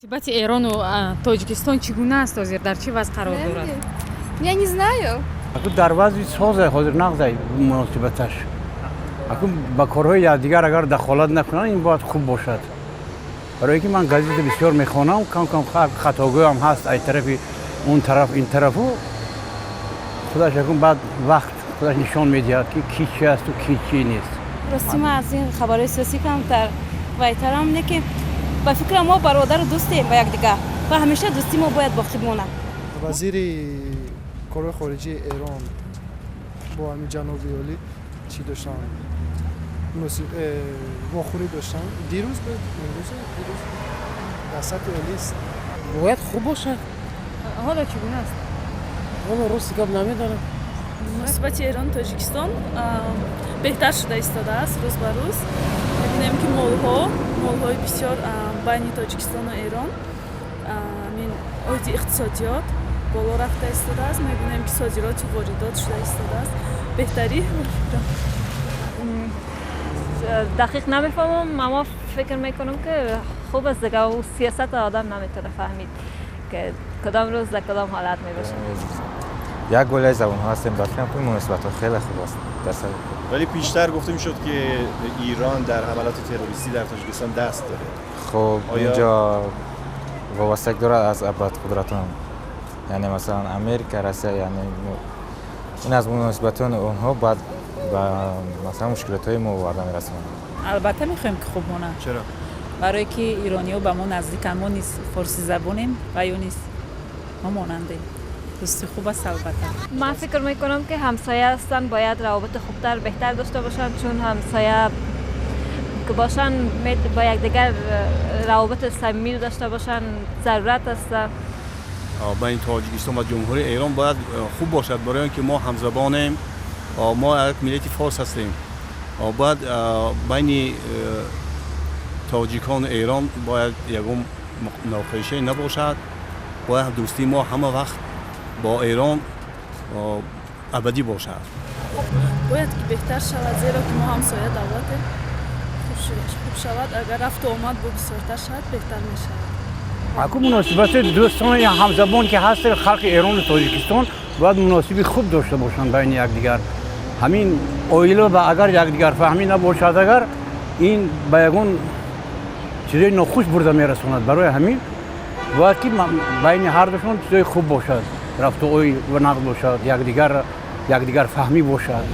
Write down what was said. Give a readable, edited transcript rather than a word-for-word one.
муносибати Ирон و Тоҷикистон чӣ гуна аст ҳозир? Дар чӣ вазъ қарор дорад? Я не знаю. дар вазъи созе ҳозир нағзай муносибаташ. ба корҳои якдигар агар дахолат накунанд ин бояд хуб бошад. барое ки ман газета бисёр мехонам, кам хатогӯям ҳаст ай тарафи он тараф ин тарафу худаш якун баъд вақт худаш нишон медиҳад ки ки чӣ асту ки чӣ нест. Рости ман аз ин хабарҳои сиёсӣ камтар вайтарам не ки ба фикрам мо бародару дӯстем ба якдигар ва ҳамеша дӯстӣ мо бояд боқӣ монад. вазири корҳои хориҷии Ирон бо ҳамин ҷаноби олӣ чӣ доштанд? вохӯрӣ доштанд. дирӯз дар сатҳи олист. бояд хуб бошад. ҳоло чӣ гуна аст? ҳоло рости гап намедонам. муносибати Ирон Тоҷикистон беҳтар шуда истодааст рӯз ба рӯз. мебинем ки молҳои бисёр байни Тоҷикистону Ирон оиди иқтисодиёт боло рафта истодааст. мебинем ки содироту воридот шуда истодааст. беҳтарӣ دقیق نمیفهمم اما فکر میکنم که خوب است دیگه و سیاست آدم نمیتونه فهمید که کدام روز در کدام حالت میباشه. یک گوله زبان ها هستیم داشتیم که مناسبت ها خیلی خوب است در سر. ولی پیشتر گفته میشد که ایران در حملات تروریستی در تاجیکستان دست داره. خب اینجا وابستگی دارد از ابعاد قدرتان، یعنی مثلا امریکا، روسیه، یعنی این از مناسبتان اونها بعد و مثلا مشکلات های ما وارد میرسونن. البته میخوایم که خوب مونه. چرا؟ برای که ایرانی‌ها به ما نزدیکن، ما نیست فارسی زبانیم و یا نیست ما مانندیم. دوستی خوب است البته. من فکر میکنم که همسایه هستن باید روابط خوبتر بهتر داشته باشن، چون همسایه که باشن با یکدیگر روابط صمیمی داشته باشن ضرورت است. بین تاجیکستان و جمهوری ایران باید خوب باشد برای اینکه ما همزبانیم. ما یک ملت فارس هستیم. باید بین تاجیکان و ایران باید یکم موناقشه نباشد. باید دوستی ما همه وقت با ایران ابدی باشد. باید که بهتر شود زیرا که ما همسایه دولتیم. خوب شود اگر رفت و آمد با بسیارتر شود بهتر میشود. اكو مناسبت دوستان یا همزبان که هست خلق ایران و تاجیکستان باید مناسبی خوب داشته باشند بین یکدیگر. همین اویلا و اگر یکدیگر فهمی نباشد اگر این به یگون چیزای ناخوش برده میرسوند. برای همین باید که بین هر دوشون چیزای خوب باشد، رفت و اوی و نقد باشد، یکدیگر فهمی باشد.